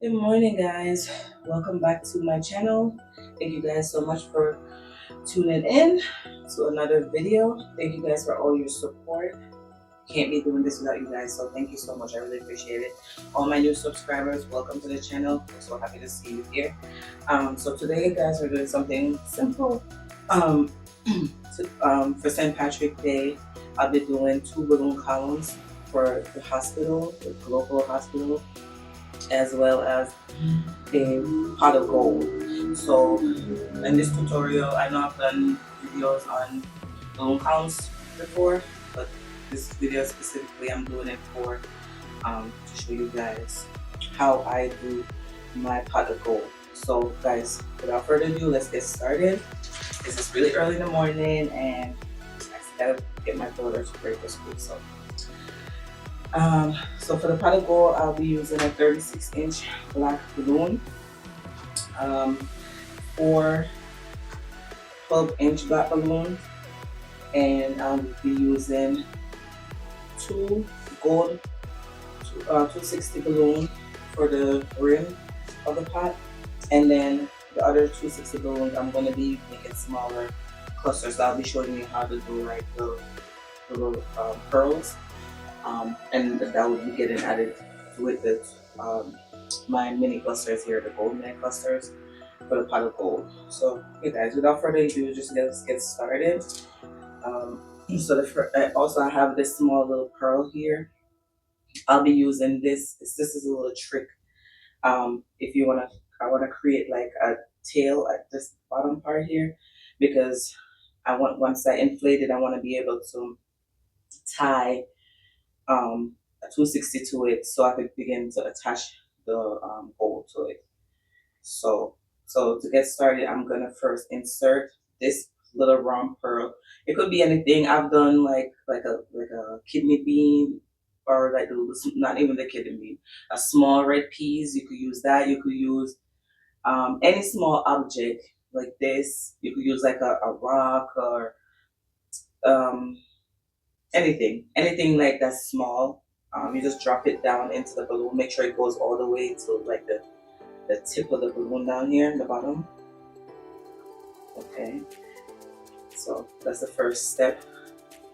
Good morning, guys. Welcome back to my channel. Thank you guys so much for tuning in to another video. Thank you guys for all your support. Can't be doing this without you guys, so thank you so much. I really appreciate it. All my new subscribers, welcome to the channel. I'm so happy to see you here. So today, guys, we're doing something simple. For St. Patrick's Day, I'll be doing 2 balloon columns for the hospital, the local hospital, as well as a pot of gold. So in this tutorial, I know I've done videos on balloon counts before, but this video specifically I'm doing it for to show you guys how I do my pot of gold. So guys, without further ado, let's get started. This is really early in the morning and I gotta get my daughters ready for school. So for the pot of gold, I'll be using a 36-inch black balloon, 4 12-inch black balloons, and I'll be using 2 gold 260 balloons for the rim of the pot, and then the other 260 balloons I'm going to be making smaller clusters. I'll be showing you how to do like the little pearls. And that will be getting added with the my mini clusters here, the gold mini clusters for the pot of gold. So, okay, guys, without further ado, just let's get started. I also have this small little pearl here. I'll be using this. This is a little trick. If you I wanna create like a tail at this bottom part here, because once I inflate it, I want to be able to tie a 260 to it, so I could begin to attach the gold to it. So to get started, I'm gonna first insert this little round pearl. It could be anything. I've done like a kidney bean, or like not even the kidney bean, a small red peas. You could use that. You could use any small object like this. You could use like a rock or um, anything like that small. You just drop it down into the balloon. Make sure it goes all the way to like the tip of the balloon down here in the bottom. Okay, so that's the first step.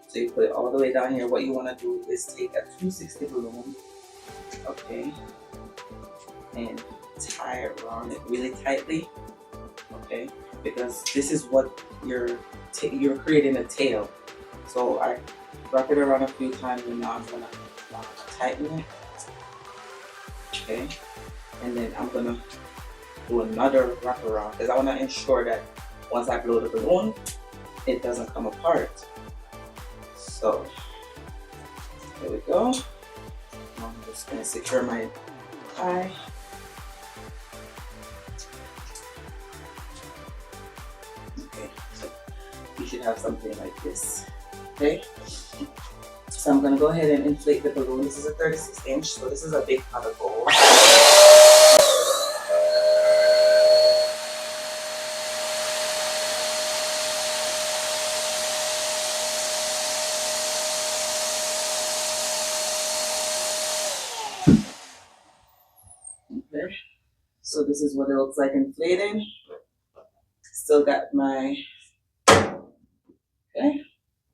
So you put it all the way down here. What you want to do is take a 260 balloon, okay, and tie it around it really tightly, okay, because this is what you're creating a tail. So I wrap it around a few times, and now I'm gonna tighten it, okay, and then I'm gonna do another wraparound because I want to ensure that once I blow the balloon, it doesn't come apart. So there we go. I'm just gonna secure my tie. Okay, so you should have something like this. Okay, so I'm gonna go ahead and inflate the balloon. This is a 36-inch, so this is a big pot of gold. Okay, so this is what it looks like inflated. Still got my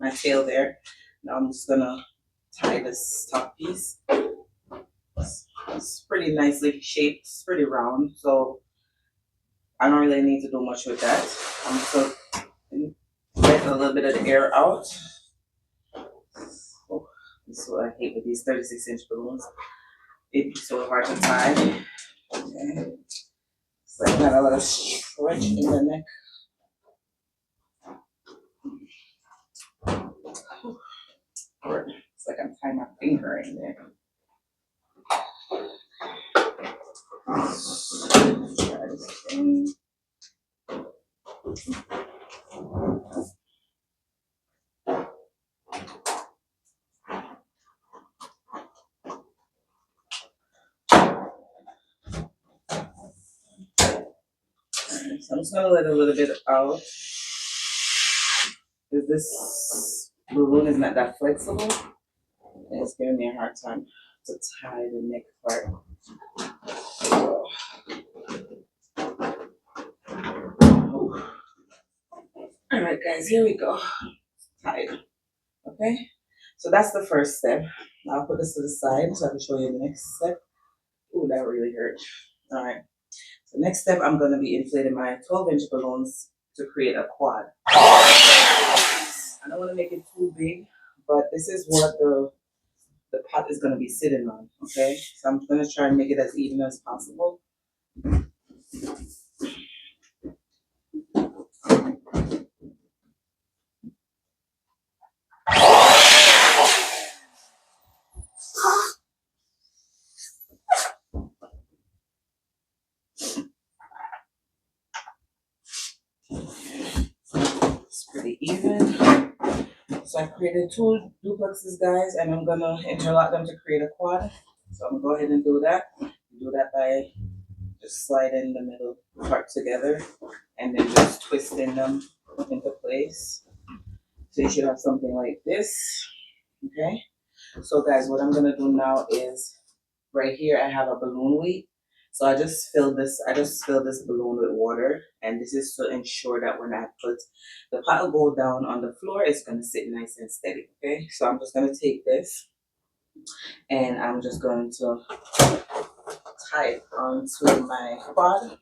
my tail there. Now I'm just gonna tie this top piece. It's pretty nicely shaped. It's pretty round, so I don't really need to do much with that. I'm just gonna let a little bit of the air out. Oh, this is what I hate with these 36-inch balloons. It'd be so hard to tie. Okay. So I got a lot of stretch in the neck. It's like I'm tying my finger in there. Try this thing. So I'm just gonna let a little bit out, because this balloon is not that flexible and it's giving me a hard time to tie the neck part. So, all right, guys, here we go. Tied. Okay, so that's the first step. I'll put this to the side so I can show you the next step. Ooh, that really hurt. All right. So next step, I'm going to be inflating my 12-inch balloons to create a quad. I don't want to make it too big, but this is what the pot is going to be sitting on. Okay, so I'm going to try and make it as even as possible. It's pretty even. So I created 2 duplexes, guys, and I'm gonna interlock them to create a quad. So I'm gonna go ahead and do that. Do that by just sliding the middle part together and then just twisting them into place. So you should have something like this. Okay. So guys, what I'm gonna do now is right here I have a balloon weight. So I just filled this balloon with water, and this is to ensure that when I put the pot will go down on the floor, it's gonna sit nice and steady. Okay, so I'm just gonna take this and I'm just going to tie it onto my quad.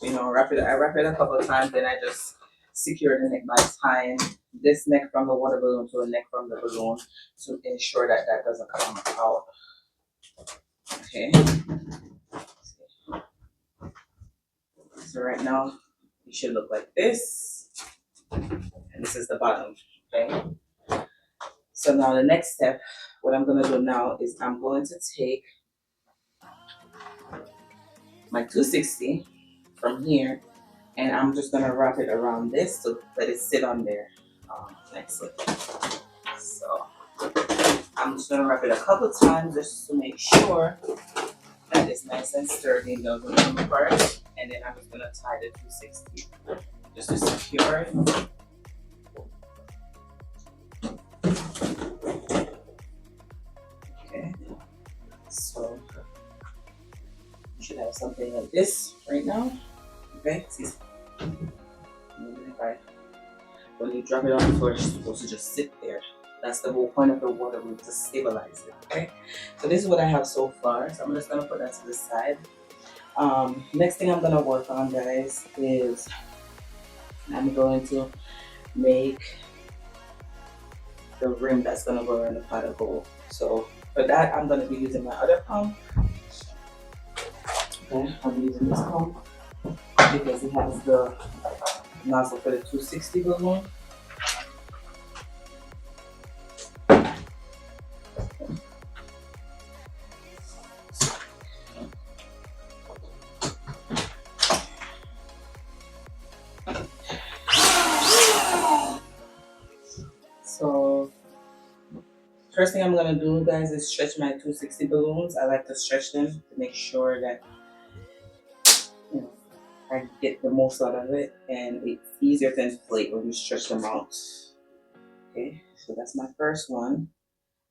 You know, I wrap it a couple of times, then I just secure the neck by tying this neck from the water balloon to a neck from the balloon to ensure that that doesn't come out. Okay. So right now, it should look like this. And this is the bottom, okay? So now the next step, what I'm gonna do now is I'm going to take my 260 from here, and I'm just gonna wrap it around this to let it sit on there nicely. So I'm just gonna wrap it a couple times just to make sure that it's nice and sturdy and doesn't come apart. And then I'm just gonna tie the 260 just to secure it. Okay, so you should have something like this right now. Okay, see, when you drop it on the floor, it's supposed to just sit there. That's the whole point of the water balloon, to stabilize it. Okay, so this is what I have so far. So I'm just gonna put that to the side. Next thing I'm gonna work on, guys, is I'm going to make the rim that's gonna go around the pot of gold. So for that, I'm gonna be using my other pump. Okay, I'm using this pump because it has the nozzle for the 260 balloon. So first thing I'm gonna do, guys, is stretch my 260 balloons. I like to stretch them to make sure that, you know, I get the most out of it, and it's easier to inflate when you stretch them out. Okay, so that's my first one.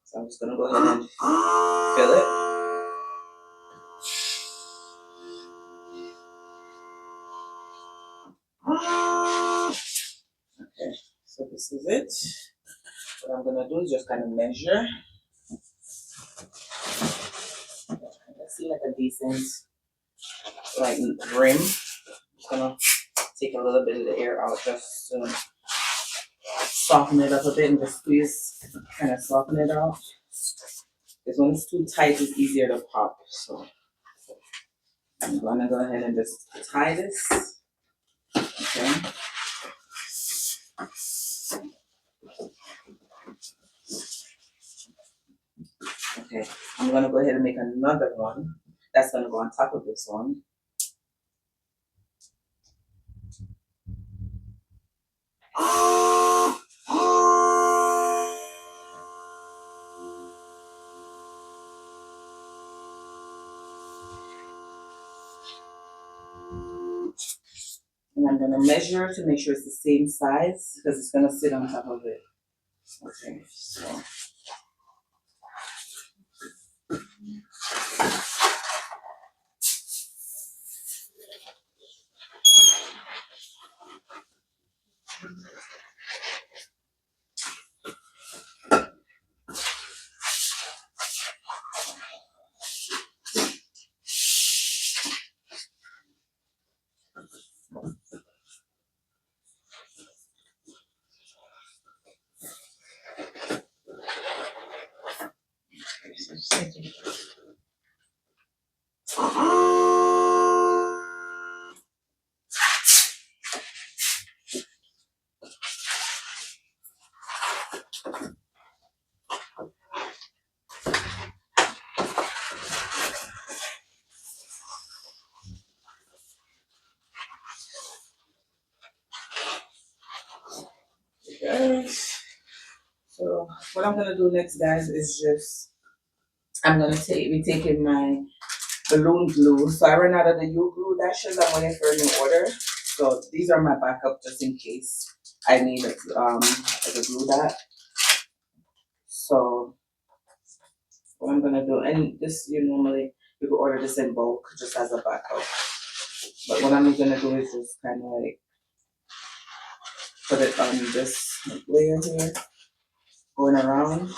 So I'm just gonna go ahead and fill it. Okay, so this is it. What I'm gonna do is just kind of measure. That seems like a decent like rim. Just gonna take a little bit of the air out just to soften it up a bit and just squeeze, kind of soften it out. Because when it's too tight, it's easier to pop. So I'm gonna go ahead and just tie this. Okay. Okay, I'm gonna go ahead and make another one that's gonna go on top of this one. And I'm gonna measure to make sure it's the same size because it's gonna sit on top of it. Okay, so So what I'm gonna do next, guys, is just I'm gonna be taking my balloon glue. So I ran out of the U glue dashes. I'm waiting for a new order. So these are my backup just in case I need to glue that. So what I'm gonna do, and this you could order this in bulk just as a backup. But what I'm gonna do is just kind of like put it on this layer here, going around.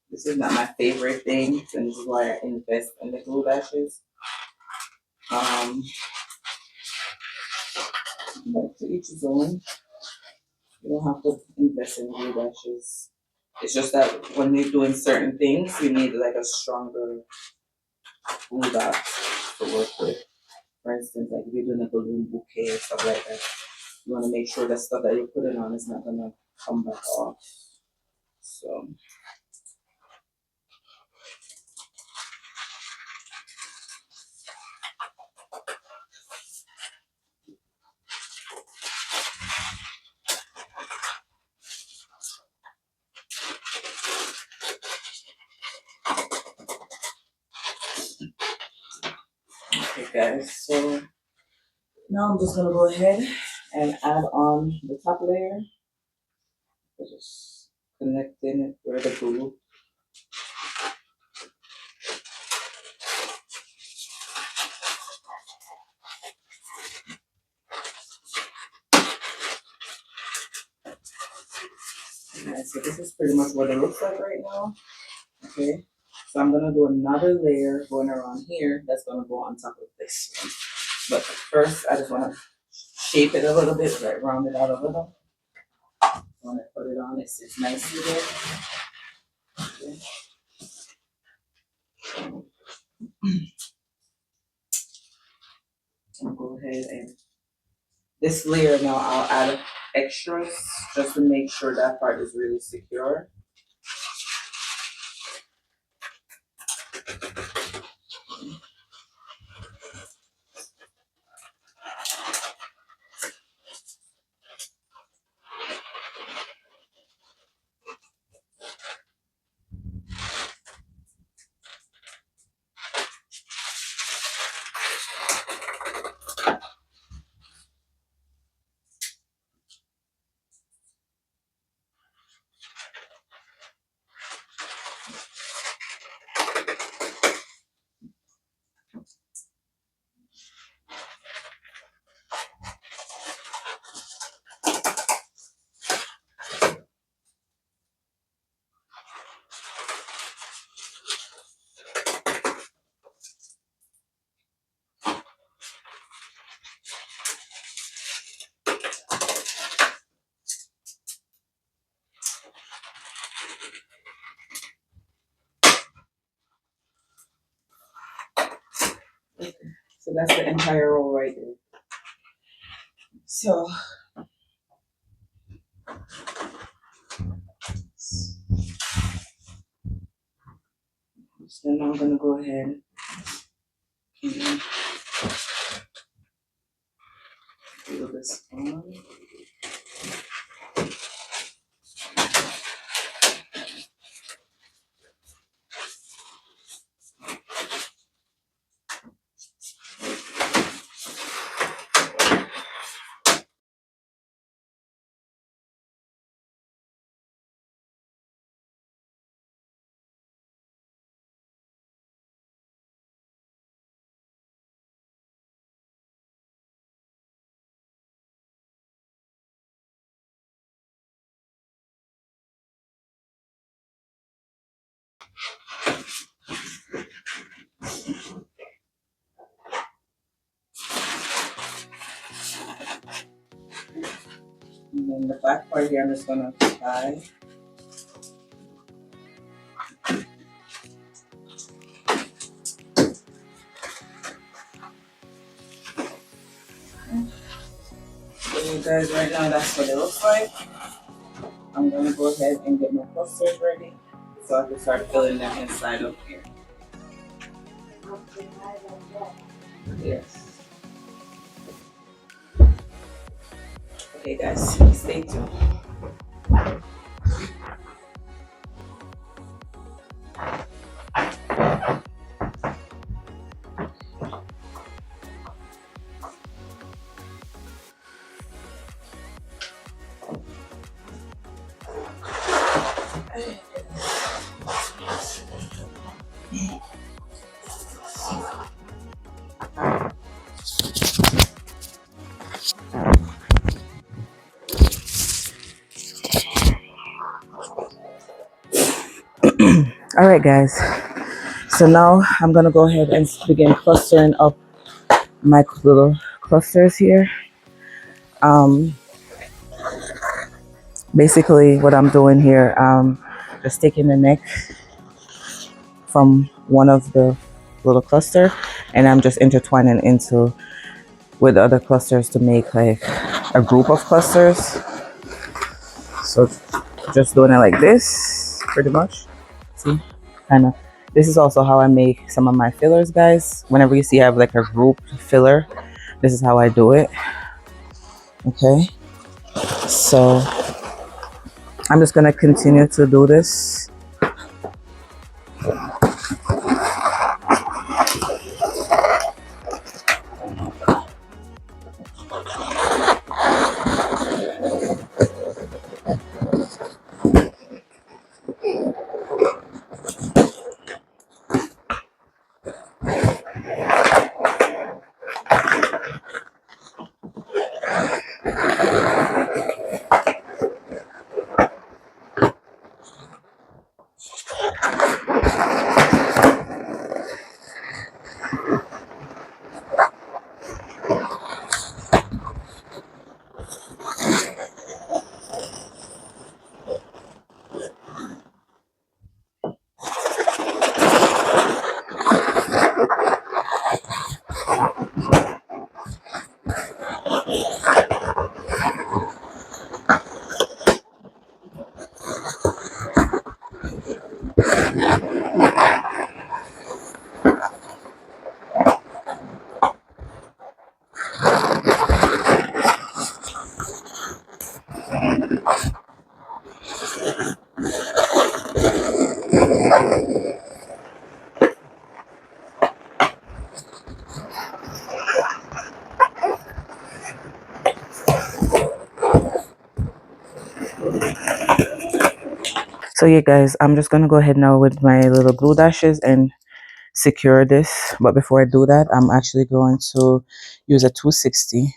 This is not my favorite thing, and this is why I invest in the glue dashes. But to each his own. You don't have to invest in glue dashes. It's just that when you're doing certain things, you need like a stronger glue dot to work with. For instance, like if you're doing a balloon bouquet or stuff like that, you want to make sure the stuff that you're putting on is not gonna come back off. So okay, guys. So now I'm just gonna go ahead and add on the top layer. Just connecting it where the glue. Alright, so this is pretty much what it looks like right now. Okay, so I'm gonna do another layer going around here that's gonna go on top of this one. But first, I just wanna shape it a little bit, right, round it out a little. When I put it on, it sits nicely there. Okay. I'll go ahead and this layer now I'll add extras just to make sure that part is really secure. Okay. So that's the entire roll right there. So now I'm gonna go ahead and glue this on. And then the back part here, I'm just gonna tie. So you guys, right now that's what it looks like. I'm gonna go ahead and get my clusters ready so I can start filling them inside of here. Yes. Okay, guys, stay tuned. All right, guys. So now I'm gonna go ahead and begin clustering up my little clusters here. Um, Basically, what I'm doing here, just taking the neck from one of the little cluster, and I'm just intertwining into with other clusters to make like a group of clusters. So just doing it like this, pretty much. See, kind of. This is also how I make some of my fillers, guys. Whenever you see I have like a group filler, this is how I do it. Okay, so I'm just gonna continue to do this. So yeah, guys, I'm just gonna go ahead now with my little glue dashes and secure this. But before I do that, I'm actually going to use a 260.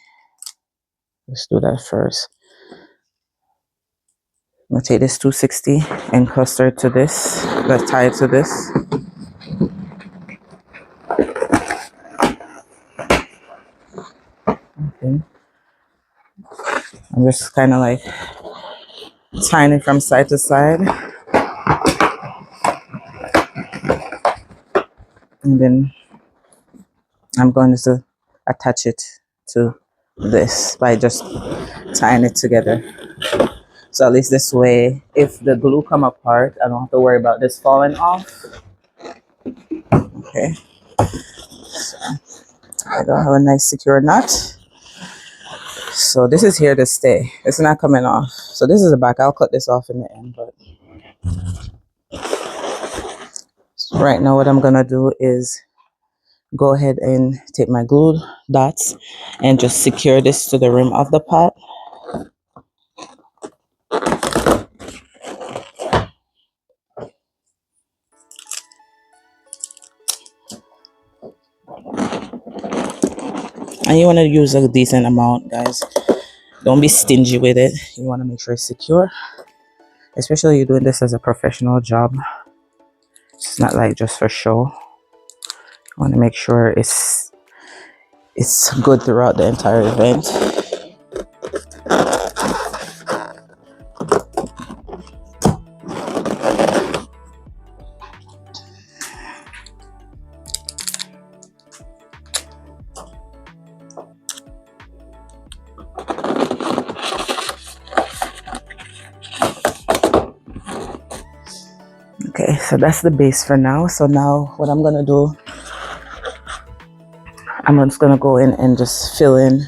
Let's do that first. I'm gonna take this 260 and cluster it to this. Let's tie it to this. Okay. I'm just kind of like tying it from side to side, and then I'm going to attach it to this by just tying it together. So at least this way, if the glue come apart, I don't have to worry about this falling off. Okay, so I don't have a nice secure knot. So this is here to stay. It's not coming off. So this is the back. I'll cut this off in the end, but right now what I'm gonna do is go ahead and take my glue dots and just secure this to the rim of the pot. And you want to use a decent amount, guys. Don't be stingy with it. You want to make sure it's secure, especially you're doing this as a professional job. It's not like just for show. You want to make sure it's good throughout the entire event. Okay, so that's the base for now. So now what I'm gonna do I'm just gonna go in and just fill in.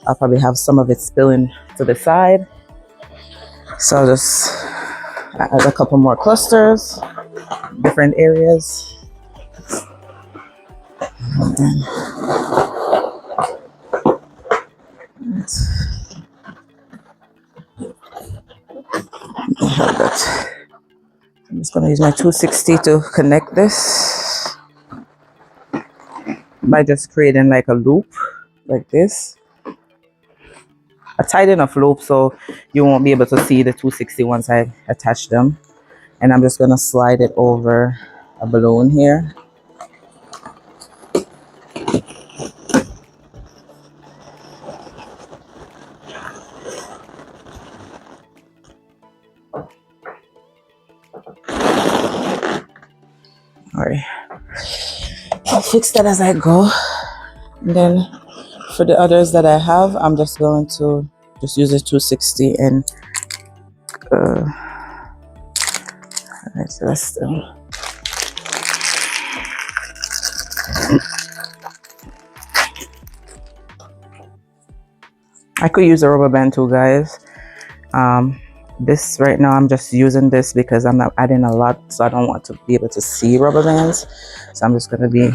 I'll probably have some of it spilling to the side. So I'll just add a couple more clusters, different areas. And then have that. I'm just gonna use my 260 to connect this by just creating like a loop like this. A tight enough loop so you won't be able to see the 260 once I attach them. And I'm just gonna slide it over a balloon here. All right, I'll fix that as I go. And then for the others that I have, I'm just going to just use a 260 and alright, so that's still. I could use a rubber band too, guys. This right now I'm just using this because I'm not adding a lot, so I don't want to be able to see rubber bands. So I'm just going to be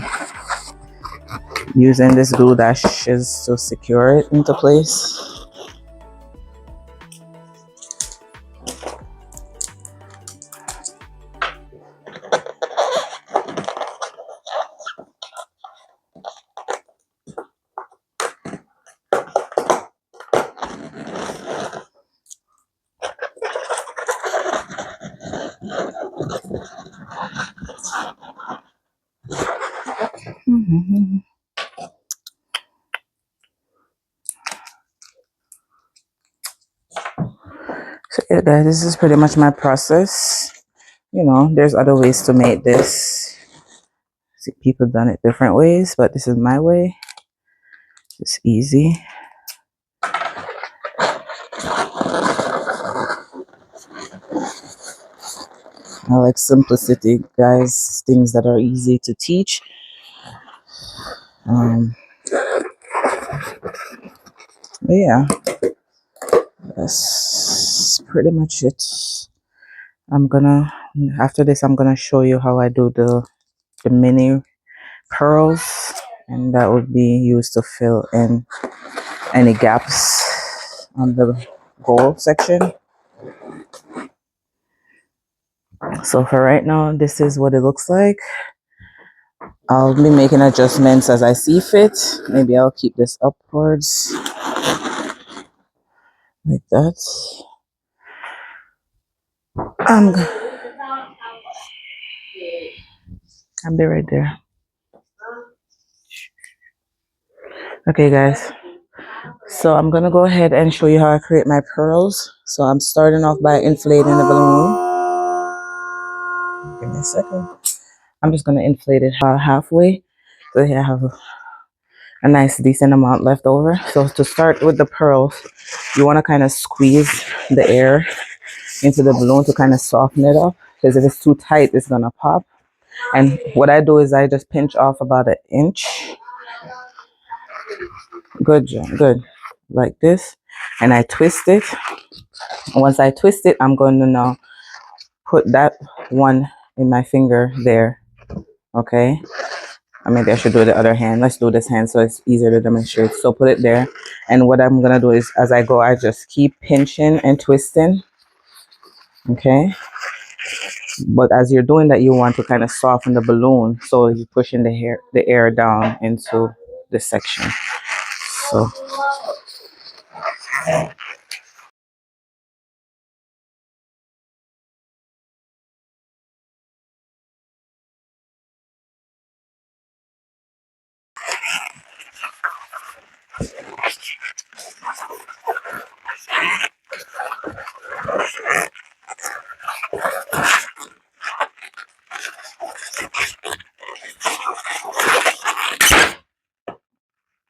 using this glue dashes to secure it into place. So yeah, guys, this is pretty much my process. You know, there's other ways to make this. See, people done it different ways, but this is my way. It's easy. I like simplicity, guys. Things that are easy to teach. But yeah, that's pretty much it. After this, I'm gonna show you how I do the mini pearls, and that would be used to fill in any gaps on the gold section. So for right now, this is what it looks like. I'll be making adjustments as I see fit. Maybe I'll keep this upwards like that. I'll be right there. Okay, guys. So I'm gonna go ahead and show you how I create my pearls. So I'm starting off by inflating the balloon. Give me a second. I'm just gonna inflate it halfway. So here I have a nice decent amount left over. So to start with the pearls, you wanna kind of squeeze the air into the balloon to kind of soften it up. Because if it's too tight, it's gonna pop. And what I do is I just pinch off about 1 inch. Good job, good. Like this. And I twist it. Once I twist it, I'm going to now put that one in my finger there. Okay. Maybe I should do the other hand. Let's do this hand so it's easier to demonstrate. So put it there. And what I'm going to do is as I go, I just keep pinching and twisting. Okay. But as you're doing that, you want to kind of soften the balloon. So you're pushing the air down into this section. So.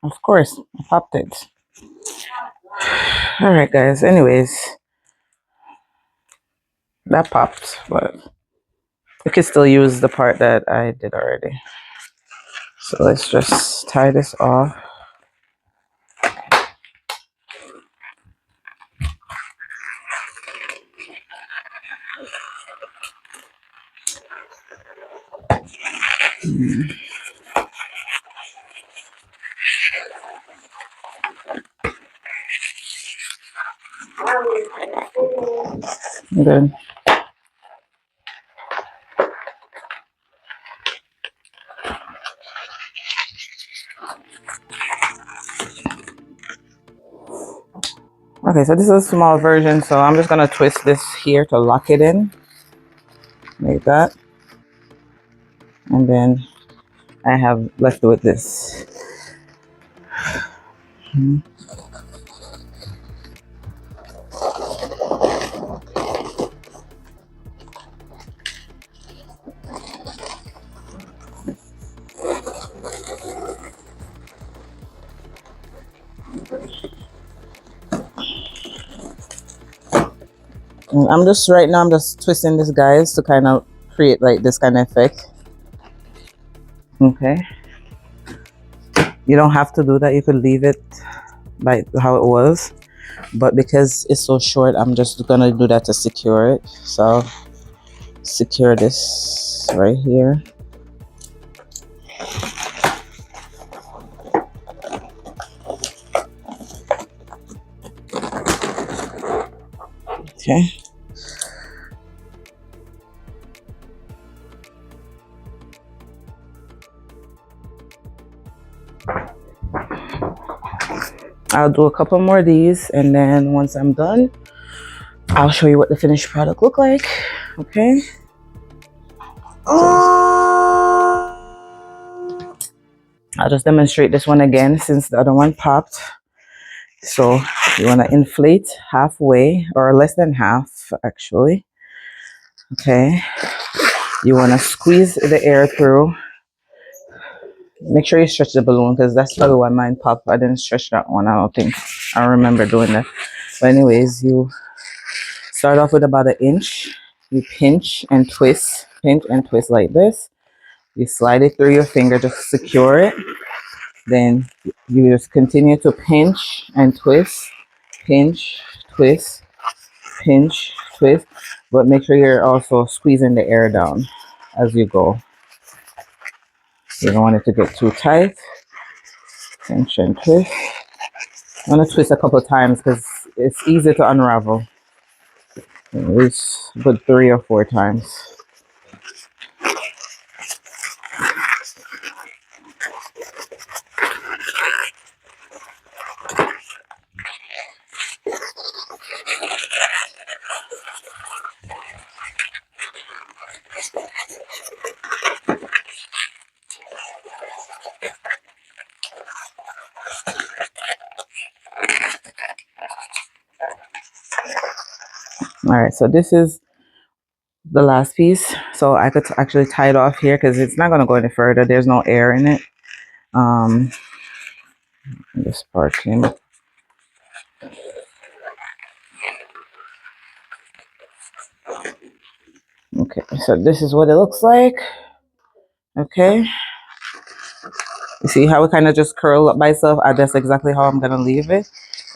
Of course, I popped it. All right, guys. Anyways, that popped, but you can still use the part that I did already. So let's just tie this off. Good. Okay, so this is a small version, so I'm just gonna twist this here to lock it in, like that. And then I have left with this. I'm just right now, I'm just twisting this, guys, to kind of create like this kind of effect. Okay. You don't have to do that. You could leave it like how it was. But because it's so short, I'm just gonna do that to secure it. So secure this right here. Okay. I'll do a couple more of these, and then once I'm done, I'll show you what the finished product look like. Okay. I'll just demonstrate this one again since the other one popped. So you want to inflate halfway, or less than half actually. Okay. You want to squeeze the air through. Make sure you stretch the balloon, because that's probably why mine popped. I didn't stretch that one. I don't think I remember doing that. But anyways, you start off with about an inch. You pinch and twist like this. You slide it through your finger to secure it. Then you just continue to pinch and twist, pinch, twist, pinch, twist. But make sure you're also squeezing the air down as you go. You don't want it to get too tight. Pinch and twist. I'm gonna twist a couple of times because it's easy to unravel. At least good 3 or 4 times. All right, so this is the last piece. So I could actually tie it off here because it's not gonna go any further. There's no air in it. This part in. Okay, so this is what it looks like. Okay, you see how it kind of just curl up by itself? That's exactly how I'm gonna leave it.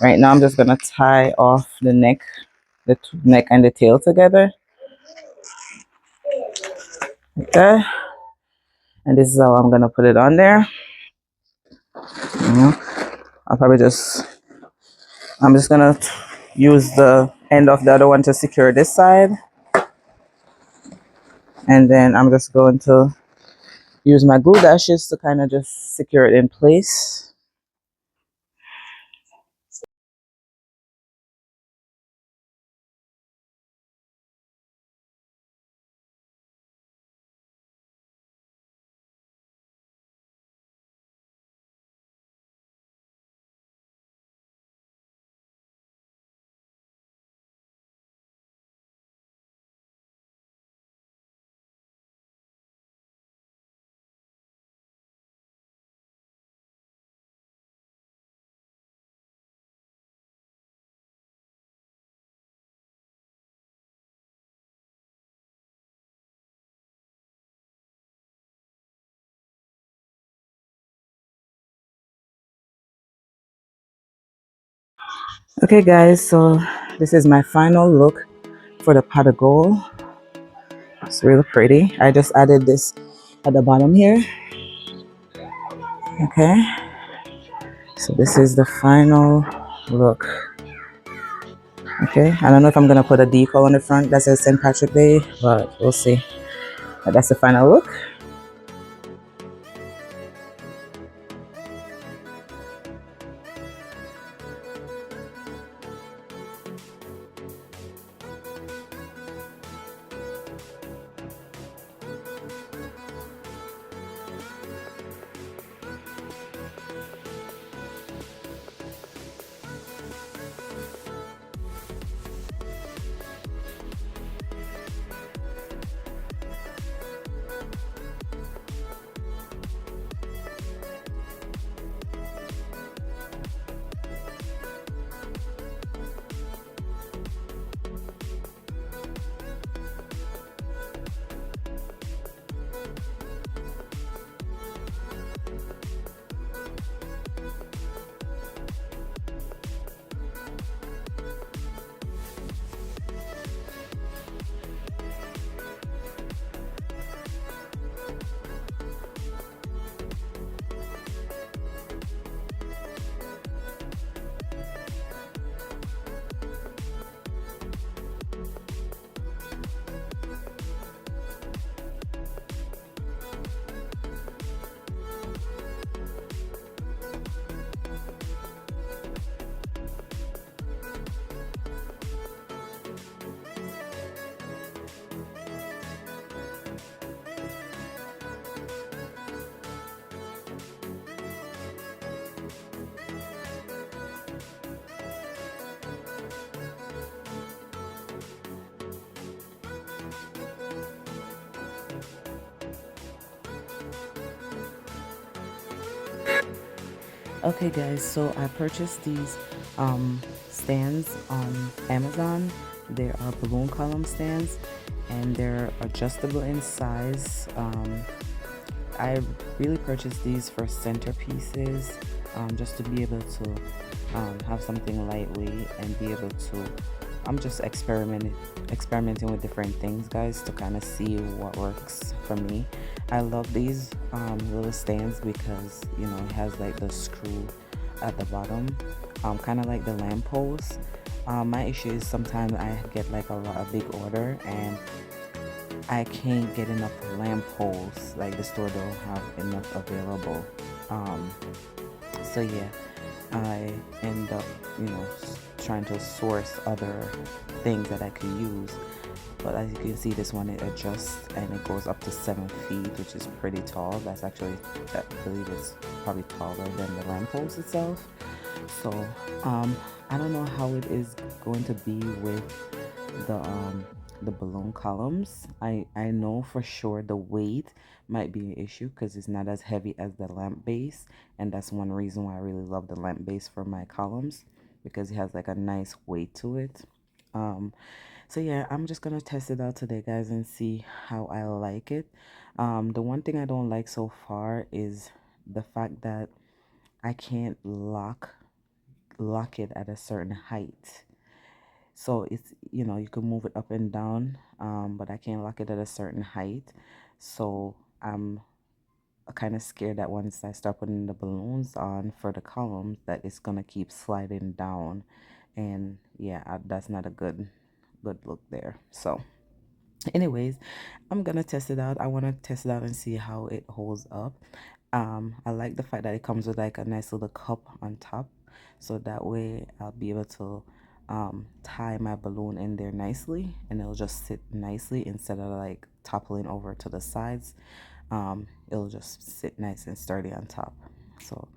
Right now I'm just gonna tie off the neck, neck and the tail together. Okay, and this is how I'm gonna put it on there. I'll probably I'm just gonna use the end of the other one to secure this side, and then I'm just going to use my glue dashes to kind of just secure it in place. Okay guys, so this is my final look for the pot of gold. It's really pretty. I just added this at the bottom here. Okay, so this is the final look. Okay, I don't know if I'm gonna put a decal on the front that says St. Patrick Day, but we'll see. But that's the final look. Okay guys, so I purchased these stands on Amazon. They are balloon column stands and they're adjustable in size. I really purchased these for centerpieces, just to be able to have something lightweight and be able to. I'm just experimenting with different things, guys, to kind of see what works for me. I love these little stands because it has like the screw at the bottom, kind of like the lamp post. My issue is sometimes I get like a big order and I can't get enough lamp poles. Like the store don't have enough available. Um, so yeah, I end up, trying to source other things that I could use. But as you can see, this one it adjusts and it goes up to 7 feet, which is pretty tall. That's actually, I believe it's probably taller than the lamp post itself. So I don't know how it is going to be with the balloon columns. I know for sure the weight might be an issue because it's not as heavy as the lamp base, and that's one reason why I really love the lamp base for my columns, because it has like a nice weight to it. So yeah, I'm just gonna test it out today, guys, and see how I like it. The one thing I don't like so far is the fact that I can't lock it at a certain height. So it's, you can move it up and down, but I can't lock it at a certain height. So I'm kind of scared that once I start putting the balloons on for the columns, that it's gonna keep sliding down, and yeah, that's not a good look there. So anyways, I'm gonna test it out. I want to test it out and see how it holds up. I like the fact that it comes with like a nice little cup on top, so that way I'll be able to tie my balloon in there nicely, and it'll just sit nicely instead of like toppling over to the sides. It'll just sit nice and sturdy on top. So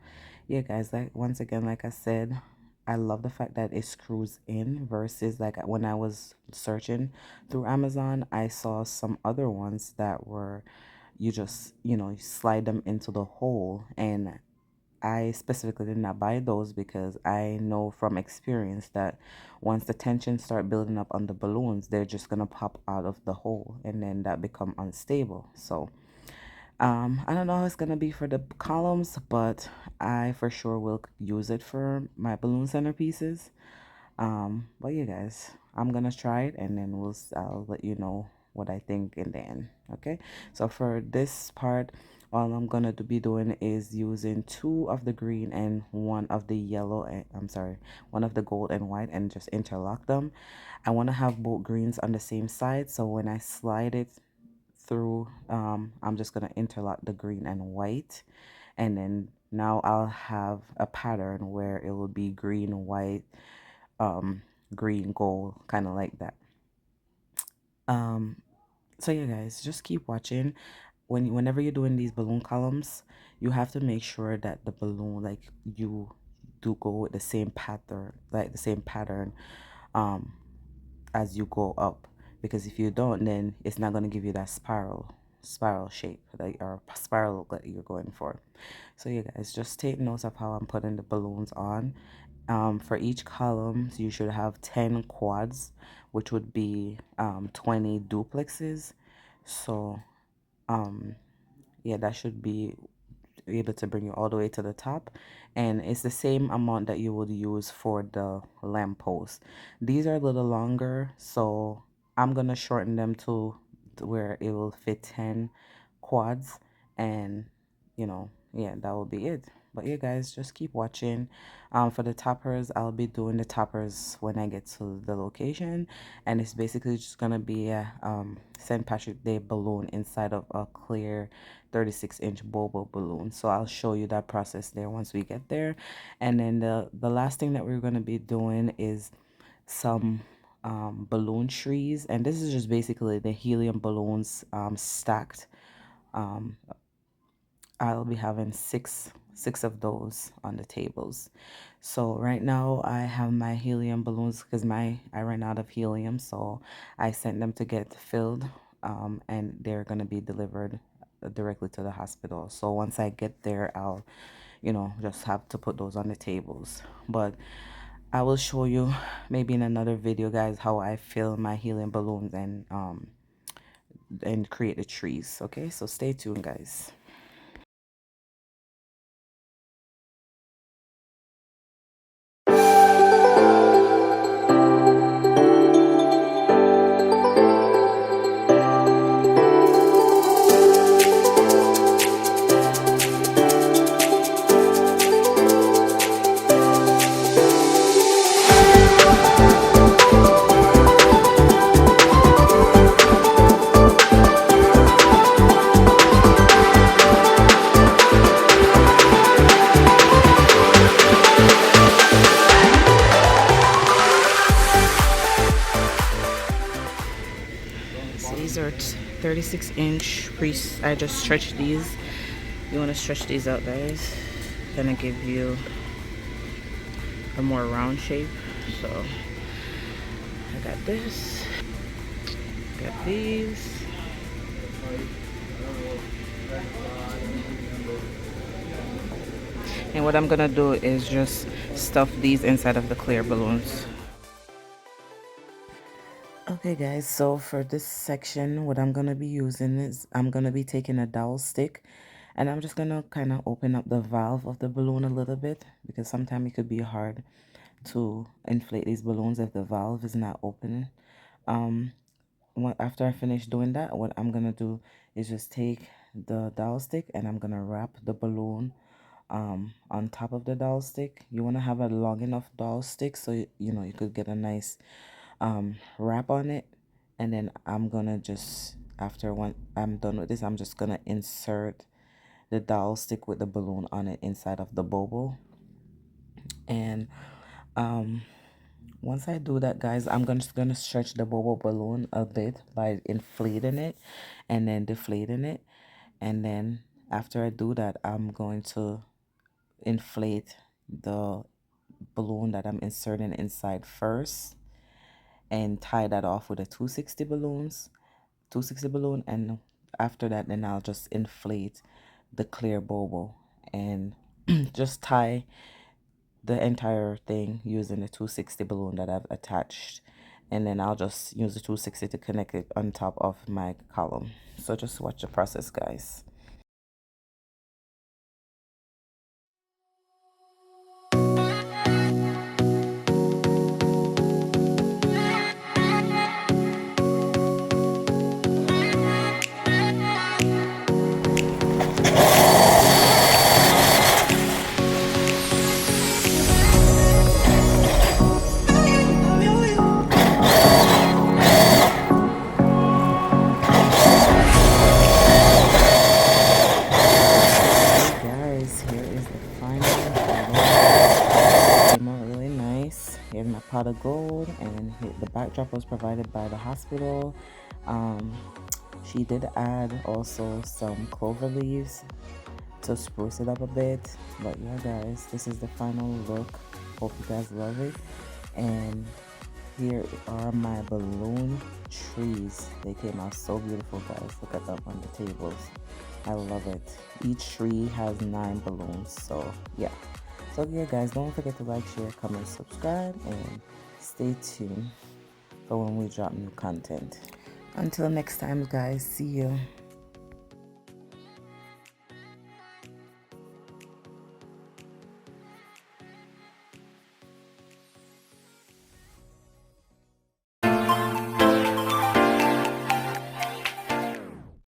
yeah, guys, like once again, like I said, I love the fact that it screws in versus like when I was searching through Amazon, I saw some other ones that were, you just, you slide them into the hole, and I specifically did not buy those because I know from experience that once the tension start building up on the balloons, they're just gonna pop out of the hole, and then that become unstable. So I don't know how it's gonna be for the columns, but I for sure will use it for my balloon centerpieces. But you guys, I'm gonna try it and then I'll let you know what I think in the end. Okay, so for this part, all I'm gonna be doing is using two of the green and one of the yellow, and I'm sorry, one of the gold and white, and just interlock them. I want to have both greens on the same side, so when I slide it through, I'm just gonna interlock the green and white, and then now I'll have a pattern where it will be green, white, um, green, gold, kind of like that. Um, so yeah, guys, just keep watching. Whenever you're doing these balloon columns, you have to make sure that the balloon, like, you do go with the same pattern, like the same pattern, um, as you go up. Because if you don't, then it's not gonna give you that spiral shape, like, or spiral look that you're going for. So you guys just take notes of how I'm putting the balloons on. For each column, you should have 10 quads, which would be 20 duplexes. So yeah, that should be able to bring you all the way to the top, and it's the same amount that you would use for the lamp post. These are a little longer, so I'm gonna shorten them to where it will fit 10 quads, and yeah, that will be it. But yeah, guys, just keep watching. For the toppers, I'll be doing the toppers when I get to the location, and it's basically just gonna be a St. Patrick Day balloon inside of a clear 36-inch bobo balloon. So I'll show you that process there once we get there. And then the last thing that we're going to be doing is some balloon trees, and this is just basically the helium balloons stacked. um, I'll be having six of those on the tables. So right now I have my helium balloons because I ran out of helium, so I sent them to get filled, and they're gonna be delivered directly to the hospital. So once I get there, I'll just have to put those on the tables. But I will show you maybe in another video, guys, how I fill my helium balloons and create the trees. Okay, so stay tuned, guys. These are 36-inch priests. I just stretched these. You want to stretch these out, guys. Gonna give you a more round shape. So I got this. Got these. And what I'm gonna do is just stuff these inside of the clear balloons. Okay, guys, so for this section, what I'm gonna be using is I'm gonna be taking a dowel stick, and I'm just gonna kind of open up the valve of the balloon a little bit, because sometimes it could be hard to inflate these balloons if the valve is not open. After I finish doing that, what I'm gonna do is just take the dowel stick and I'm gonna wrap the balloon on top of the dowel stick. You want to have a long enough dowel stick so you could get a nice wrap on it. And then I'm gonna just, after when I'm done with this, I'm just gonna insert the dowel stick with the balloon on it inside of the bobo. And once I do that, guys, I'm just gonna stretch the bobo balloon a bit by inflating it and then deflating it. And then after I do that, I'm going to inflate the balloon that I'm inserting inside first and tie that off with a 260 balloon, and after that, then I'll just inflate the clear bobo and just tie the entire thing using the 260 balloon that I've attached, and then I'll just use the 260 to connect it on top of my column. So just watch the process, guys. pot of gold, and the backdrop was provided by the hospital. She did add also some clover leaves to spruce it up a bit. But yeah, guys, this is the final look. Hope you guys love it. And here are my balloon trees. They came out so beautiful, guys. Look at them on the tables. I love it. Each tree has 9 balloons. So yeah. So yeah, guys, don't forget to like, share, comment, subscribe, and stay tuned for when we drop new content. Until next time, guys. See you.